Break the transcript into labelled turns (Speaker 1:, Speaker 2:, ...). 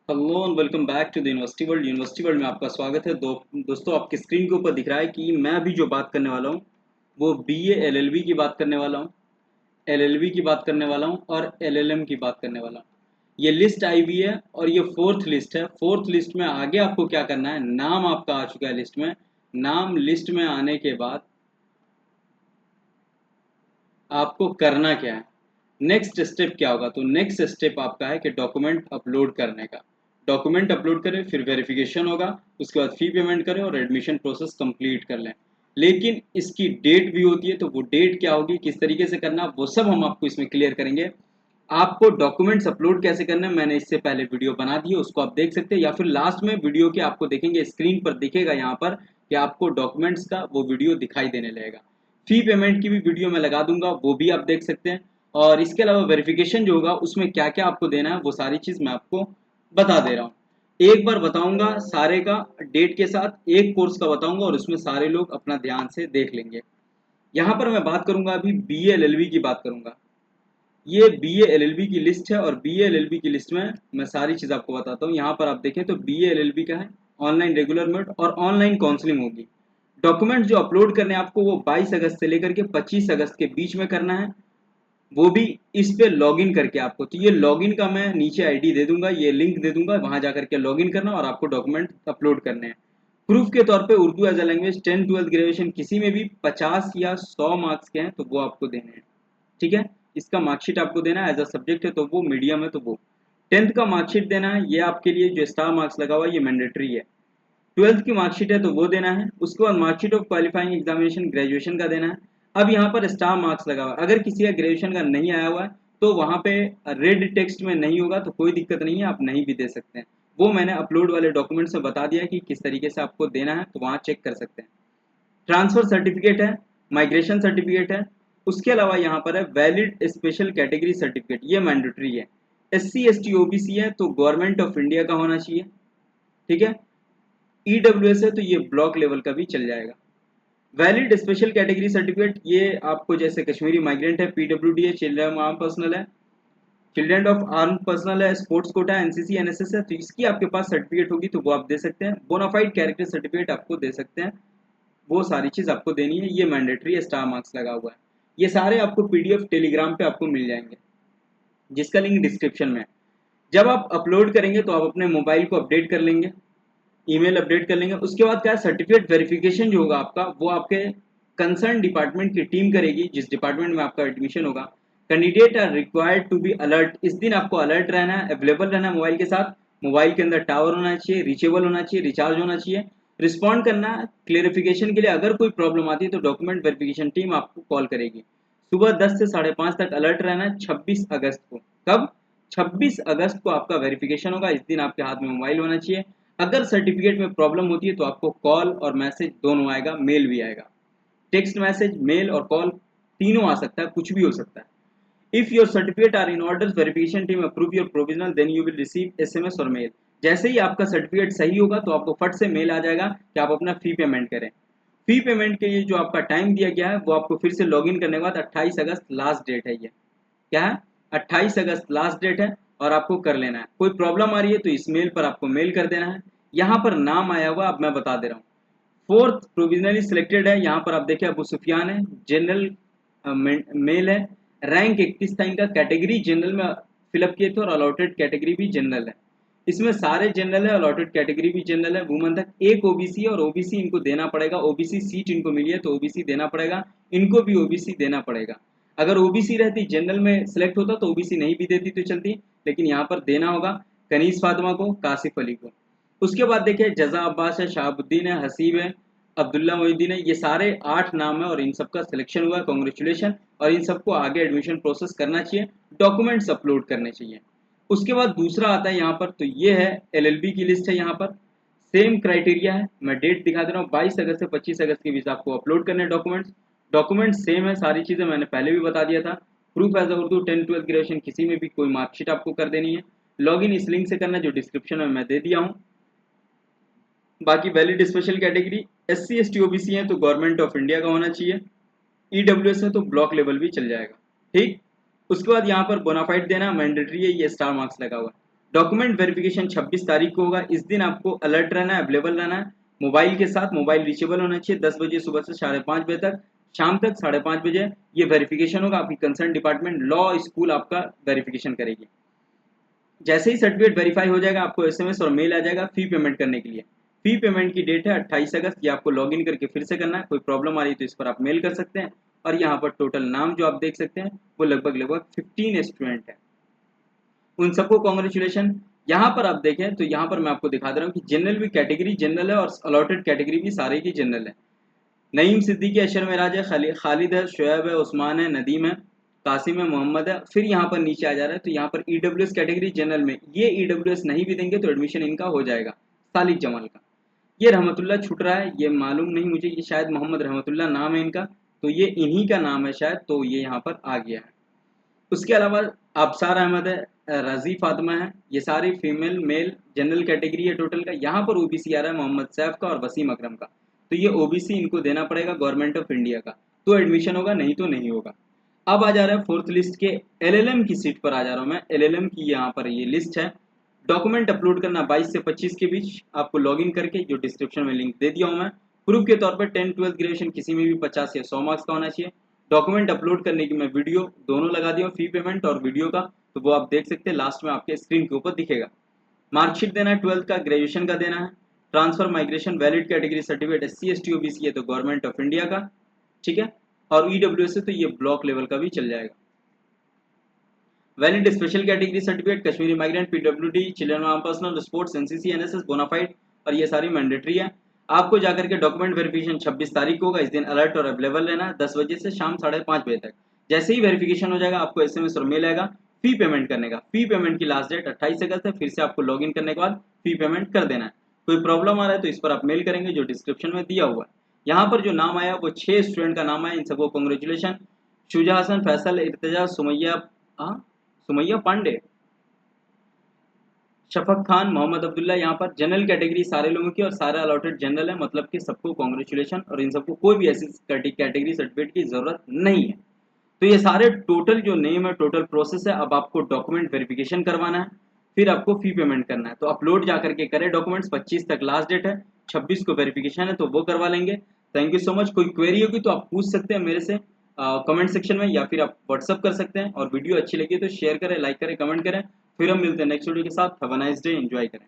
Speaker 1: Hello and welcome back to the university world. University world में आपका स्वागत है। दोस्तों, आपकी स्क्रीन के ऊपर दिख रहा है कि मैं अभी जो बात करने वाला हूँ वो बीए एलएलबी की बात करने वाला हूँ, एलएलबी की बात करने वाला हूँ और एलएलएम की बात करने वाला हूँ। ये लिस्ट आई हुई है और ये फोर्थ लिस्ट है। फोर्थ लिस्ट में आगे आपको क्या करना है, नाम आपका आ चुका है लिस्ट में। नाम लिस्ट में आने के बाद आपको करना क्या है, नेक्स्ट स्टेप क्या होगा? तो नेक्स्ट स्टेप आपका है कि डॉक्यूमेंट अपलोड करने का। डॉक्यूमेंट अपलोड करें, फिर वेरिफिकेशन होगा, उसके बाद फी पेमेंट करें और एडमिशन प्रोसेस कंप्लीट कर लें। लेकिन इसकी डेट भी होती है, तो वो डेट क्या होगी, किस तरीके से करना, वो सब हम आपको इसमें क्लियर करेंगे। आपको डॉक्यूमेंट्स अपलोड कैसे करना है मैंने इससे पहले वीडियो बना दी है, उसको आप देख सकते हैं, या फिर लास्ट में वीडियो के आपको देखेंगे, स्क्रीन पर दिखेगा यहाँ पर कि आपको डॉक्यूमेंट्स का वो वीडियो दिखाई देने लगेगा। फी पेमेंट की भी वीडियो मैं लगा दूंगा, वो भी आप देख सकते हैं। और इसके अलावा वेरिफिकेशन जो होगा उसमें क्या क्या आपको देना है वो सारी चीज़ मैं आपको बता दे रहा हूँ। एक बार बताऊंगा सारे का, डेट के साथ एक कोर्स का बताऊंगा और उसमें सारे लोग अपना ध्यान से देख लेंगे। यहाँ पर मैं बात करूंगा, अभी B A L L B की बात करूंगा। ये B A L L B की लिस्ट है और B A L L B की लिस्ट में मैं सारी चीज़ आपको बताता हूँ। यहाँ पर आप देखें तो B A L L B का है ऑनलाइन रेगुलर मोड और ऑनलाइन काउंसलिंग होगी। डॉक्यूमेंट जो अपलोड करने हैं आपको वो 22 अगस्त से लेकर के 25 अगस्त के बीच में करना है, वो भी इस पे लॉगिन करके आपको। तो ये लॉगिन का मैं नीचे आईडी दे दूंगा, ये लिंक दे दूंगा, वहां जाकर के लॉगिन करना और आपको डॉक्यूमेंट अपलोड करने हैं। प्रूफ के तौर पे Urdu as a language 10 12 graduation किसी में भी 50 या 100 मार्क्स के हैं तो वो आपको देने हैं। ठीक है, इसका मार्कशीट आपको देना है। एज अ सब्जेक्ट है तो वो, मीडियम है तो वो। 10th का मार्कशीट देना है, ये आपके लिए जो स्टार मार्क्स लगा हुआ है ये मैंडेटरी है। 12th की मार्कशीट है तो वो देना है। उसके बाद marksheet of qualifying examination graduation का देना है। अब यहाँ पर स्टार मार्क्स लगा हुआ है, अगर किसी का ग्रेजुएशन का नहीं आया हुआ है तो वहाँ पे रेड टेक्स्ट में नहीं होगा तो कोई दिक्कत नहीं है, आप नहीं भी दे सकते हैं। वो मैंने अपलोड वाले डॉक्यूमेंट्स में बता दिया कि किस तरीके से आपको देना है, तो वहाँ चेक कर सकते हैं। ट्रांसफर सर्टिफिकेट है, माइग्रेशन सर्टिफिकेट है। उसके अलावा यहाँ पर है वैलिड स्पेशल कैटेगरी सर्टिफिकेट, ये मैंडेटरी है। S C S T O B C है तो गवर्नमेंट ऑफ इंडिया का होना चाहिए। ठीक है, ईडब्ल्यूएस है तो ये ब्लॉक लेवल का भी चल जाएगा। वैलिड स्पेशल कैटेगरी सर्टिफिकेट ये आपको, जैसे कश्मीरी माइग्रेंट है, पीडब्ल्यूडी है, चिल्ड्रन आर्म पर्सनल है, चिल्ड्रन ऑफ आर्म पर्सनल है, स्पोर्ट्स कोटा है, एनसीसी एनएसएस है, तो इसकी आपके पास सर्टिफिकेट होगी तो वो आप दे सकते हैं। बोनाफाइड कैरेक्टर सर्टिफिकेट आपको दे सकते हैं, वो सारी चीज़ आपको देनी है। ये मैंडेटरी है, स्टार मार्क्स लगा हुआ है। ये सारे आपको पीडीएफ टेलीग्राम पे आपको मिल जाएंगे, जिसका लिंक डिस्क्रिप्शन में है। जब आप अपलोड करेंगे तो आप अपने मोबाइल को अपडेट कर लेंगे, ईमेल अपडेट कर लेंगे। उसके बाद क्या है, सर्टिफिकेट वेरिफिकेशन जो होगा आपका वो आपके कंसर्न डिपार्टमेंट की टीम करेगी, जिस डिपार्टमेंट में आपका एडमिशन होगा। Candidate are required to be alert, इस दिन आपको अलर्ट रहना है, अवेलेबल रहना है मोबाइल के साथ। मोबाइल के अंदर टावर होना चाहिए, रीचेबल होना चाहिए, रिचार्ज होना चाहिए। रिस्पॉन्ड करना है क्लेरिफिकेशन के लिए, अगर कोई प्रॉब्लम आती है तो डॉक्यूमेंट वेरिफिकेशन टीम आपको कॉल करेगी। सुबह 10 से 5:30 तक अलर्ट रहना है 26 अगस्त को। कब? 26 अगस्त को आपका वेरिफिकेशन होगा, इस दिन आपके हाथ में मोबाइल होना चाहिए। अगर सर्टिफिकेट में प्रॉब्लम होती है तो आपको कॉल और मैसेज दोनों आएगा, मेल भी आएगा। टेक्स्ट मैसेज, मेल और कॉल तीनों आ सकता है, कुछ भी हो सकता है। If your certificate are in order, verification team approve your provisional, then you will receive SMS और मेल। जैसे ही आपका सर्टिफिकेट सही होगा तो आपको फट से मेल आ जाएगा कि आप अपना फी पेमेंट करें। फी पेमेंट के लिए जो आपका टाइम दिया गया है वो आपको फिर से लॉगिन करने के बाद 28 अगस्त लास्ट डेट है। ये क्या है, 28 अगस्त लास्ट डेट है और आपको कर लेना है। कोई प्रॉब्लम आ रही है तो इस मेल पर आपको मेल कर देना है। यहाँ पर नाम आया हुआ, अब मैं बता दे रहा हूँ। फोर्थ प्रोविजनली सिलेक्टेड है, यहाँ पर आप देखिए अबू सुफियान है, जनरल मेल है, रैंक 31 था इनका, कैटेगरी जनरल में फिलअप किए थे और अलॉटेड कैटेगरी भी जनरल है। इसमें सारे जनरल है, अलॉटेड कैटेगरी भी जनरल है। वुमन तक एक ओबीसी है और ओबीसी इनको देना पड़ेगा, ओबीसी सीट इनको मिली है तो ओबीसी देना पड़ेगा, इनको भी ओबीसी देना पड़ेगा। अगर ओबीसी रहती, जनरल में सिलेक्ट होता तो ओबीसी नहीं भी देती तो चलती, लेकिन यहाँ पर देना होगा कनीज फातिमा को, कासिफ अली को। उसके बाद देखिए जजा अब्बास है, शहाबुद्दीन है, हसीब है, अब्दुल्ला मोहिद्दीन है, ये सारे 8 नाम है और इन सबका सिलेक्शन हुआ है, कॉन्ग्रेचुलेशन। और इन सबको आगे एडमिशन प्रोसेस करना चाहिए, डॉक्यूमेंट्स अपलोड करने चाहिए। उसके बाद दूसरा आता है यहाँ पर, तो ये है एलएलबी की लिस्ट है। यहाँ पर सेम क्राइटेरिया है, मैं डेट दिखा दे रहा हूँ, 22 अगस्त से 25 अगस्त के बीच आपको अपलोड करने डॉक्यूमेंट्स। डॉक्यूमेंट्स सेम है, सारी चीज़ें मैंने पहले भी बता दिया था। Proof as a Urdu 10 12 graduation किसी में भी, कोई मार्कशीट आपको कर देनी है। लॉगिन इस लिंक से करना है जो डिस्क्रिप्शन में मैं दे दिया हूँ। बाकी valid special category S C S T O B C है तो गवर्नमेंट ऑफ इंडिया का होना चाहिए। ईडब्ल्यूएस है तो ब्लॉक लेवल भी चल जाएगा। ठीक, उसके बाद यहाँ पर बोनाफाइड देना मैंडेटरी है, ये स्टार मार्क्स लगा हुआ है। डॉक्यूमेंट वेरिफिकेशन 26 तारीख को होगा। इस दिन आपको अलर्ट रहना है, अवेलेबल रहना है मोबाइल के साथ। मोबाइल रीचेबल होना चाहिए 10 बजे सुबह से 5:30 बजे तक, शाम तक 5:30 बजे ये वेरिफिकेशन होगा। आपकी कंसर्न डिपार्टमेंट लॉ स्कूल आपका वेरिफिकेशन करेगी। जैसे ही सर्टिफिकेट वेरीफाई हो जाएगा आपको एसएमएस और मेल आ जाएगा फी पेमेंट करने के लिए। फी पेमेंट की डेट है 28 अगस्त। ये आपको लॉगिन करके फिर से करना है। कोई प्रॉब्लम आ रही है तो इस पर आप मेल कर सकते हैं। और यहाँ पर टोटल नाम जो आप देख सकते हैं वो लगभग 15 स्टूडेंट है। उन सबको कॉन्ग्रेचुलेशन। यहाँ पर आप देखें तो यहाँ पर मैं आपको दिखा दे रहा हूँ कि जनरल भी कैटेगरी जनरल है और अलॉटेड कैटेगरी भी सारे की जनरल है। नईम सिद्दीकी, अशर मेराज है, खालिद है, शुएब है, उस्मान है, नदीम है, कासिम है, मोहम्मद है। फिर यहाँ पर नीचे आ जा रहा है तो यहाँ पर ईडब्ल्यूएस कैटेगरी जनरल में ये ईडब्ल्यूएस नहीं भी देंगे तो एडमिशन इनका हो जाएगा। सालिक जमाल का ये रहमतुल्लाह छूट रहा है, ये मालूम नहीं मुझे, ये शायद मोहम्मद रहमतुल्लाह नाम है इनका, तो ये इन्हीं का नाम है शायद, तो ये यहाँ पर आ गया है। उसके अलावा अबसार अहमद है, रजी फातिमा है, ये सारी फीमेल मेल जनरल कैटेगरी है टोटल का। यहाँ पर ओबीसी आ रहा है मोहम्मद सैफ का और वसीम अकरम का, तो ये ओबीसी इनको देना पड़ेगा गवर्नमेंट ऑफ इंडिया का, तो एडमिशन होगा, नहीं तो नहीं होगा। अब आ जा रहा है फोर्थ लिस्ट के एलएलएम की सीट पर आ जा रहा हूँ मैं। एलएलएम की यहाँ पर ये लिस्ट है। डॉक्यूमेंट अपलोड करना 22 से 25 के बीच आपको लॉगिन करके, जो डिस्क्रिप्शन में लिंक दे दिया हूँ मैं। प्रूफ के तौर पर 10-12 ग्रेजुएशन किसी में भी 50 या 100 मार्क्स का होना चाहिए। डॉक्यूमेंट अपलोड करने की मैं वीडियो दोनों लगा दिया हूँ, फी पेमेंट और वीडियो का, तो वो आप देख सकते हैं, लास्ट में आपके स्क्रीन के ऊपर दिखेगा। मार्कशीट देना है 12th का, ग्रेजुएशन का देना है। Transfer migration valid category certificate SC ST OBC है तो गवर्नमेंट ऑफ इंडिया का, ठीक है। और ईडब्ल्यूएस है तो ये ब्लॉक लेवल का भी चल जाएगा। Valid special category certificate Kashmiri migrant, PWD, children arm personnel, sports, NCC, NSS, bonafide, और ये सारी मैंडेटरी है। आपको जाकर के डॉक्यूमेंट वेरिफिकेशन 26 तारीख को होगा। इस दिन अलर्ट और अवेलेबल रहना है 10 बजे से शाम 5:30 बजे तक। जैसे ही वेरिफिकेशन हो जाएगा आपको एसएमएस और मेल आएगा फी पेमेंट करने का। फी पेमेंट की लास्ट डेट 28 अगस्त है। फिर से आपको लॉगिन करने के बाद फी पेमेंट कर देना है। कोई प्रॉब्लम आ रहा है तो इस पर आप मेल करेंगे जो डिस्क्रिप्शन में दिया हुआ है। यहाँ पर जो नाम आया वो 6 स्टूडेंट का नाम आया, इन सबको कॉन्ग्रेचुलेशन। शुजा हसन, फैसल, इर्तजा, सुमैया, हाँ सुमैया पांडे, शफक खान, मोहम्मद अब्दुल्ला। यहाँ पर जनरल कैटेगरी सारे लोगों की और सारा अलॉटेड जनरल है, मतलब कि सबको कॉन्ग्रेचुलेशन। और इन सबको कोई भी ऐसी कैटेगरी सर्टिफिकेट की जरूरत नहीं है। तो ये सारे टोटल जो नेम है, टोटल प्रोसेस है। अब आपको डॉक्यूमेंट वेरिफिकेशन करवाना है, फिर आपको फी पेमेंट करना है। तो अपलोड जा करके करें डॉक्यूमेंट्स, 25 तक लास्ट डेट है, 26 को वेरिफिकेशन है तो वो करवा लेंगे। Thank you so much. कोई क्वेरी होगी तो आप पूछ सकते हैं मेरे से कमेंट सेक्शन में, या फिर आप व्हाट्सअप कर सकते हैं। और वीडियो अच्छी लगी तो शेयर करें, लाइक करें, कमेंट करें। फिर हम मिलते हैं नेक्स्ट वीडियो के साथ। Have a nice day, enjoy करें।